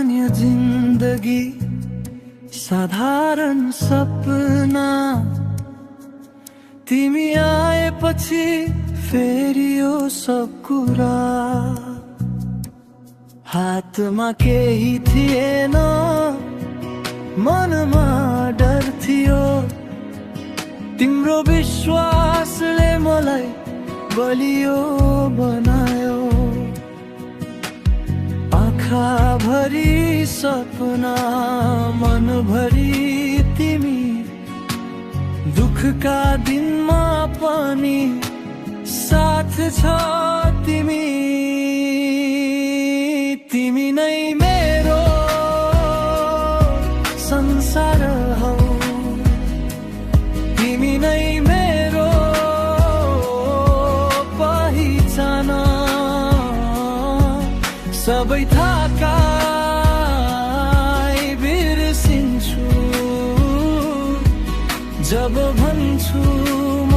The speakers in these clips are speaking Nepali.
सामान्य जिन्दगी साधारण सपना तिमी आएपछि फेरि यो सब कुरा हातमा केही थिएन मनमा डर थियो तिम्रो विश्वासले मलाई बलियो बनायो आँखा भरी सपना मनभरि तिमी दुखका दिनमा पनि साथ छ तिमी तिमी नै मेरो संसार हौ तिमी नै मेरो पहिचान सबै थाकाइ बिर्सिन्छु जब भन्छु म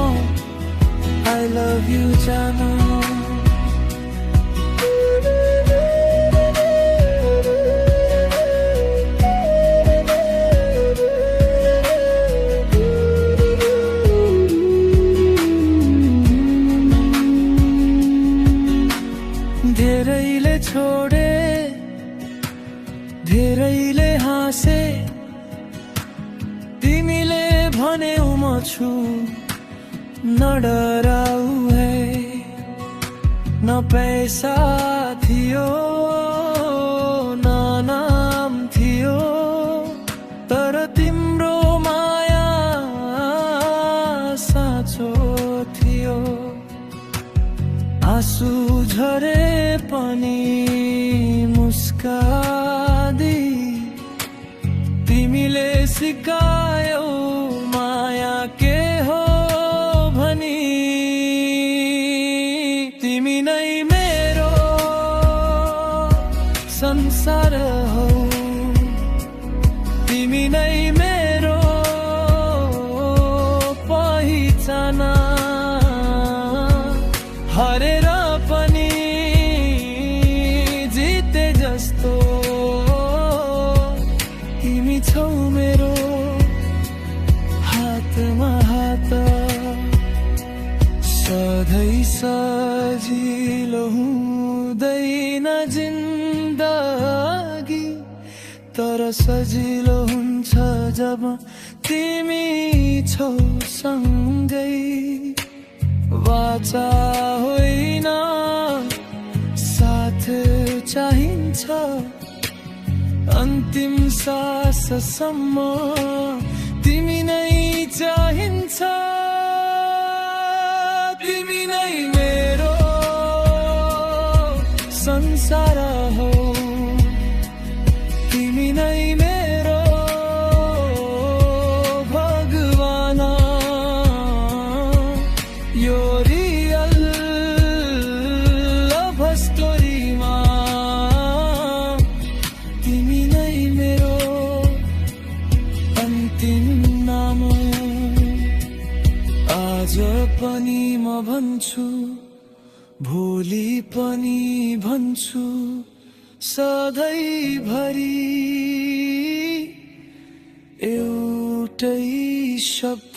I love you जान धेरैले छोडे धेरैले हाँसे तिमीले भन्यौ म छु न डराऊ है न पैसा थियो न नाम थियो तर तिम्रो माया साँचो थियो आँसु झरे पनि मुस्कादी तिमीले सिकायौ माया के हो भनी तिमी नै मेरो संसार हौ तिमी नै मेरो पहिचान हरेर पनि जिते जस्तो तिमी छौ मेरो हातमा हात सधैँ सजिलो हुँदैन जिन्दगी तर सजिलो हुन्छ जब तिमी छौ सँगै वाचा होइन साथ चाहिन्छ अन्तिम साससम्म तिमी नै चाहिन्छ तिमी नै मेरो संसार हो तिमी नै मेरो भगवान यो रियल लभ स्टोरीमा तिमी नै मेरो अन्तिम नाम आज पनि म भन्छु भोलि पनि भन्छु सधैँभरि एउटै शब्द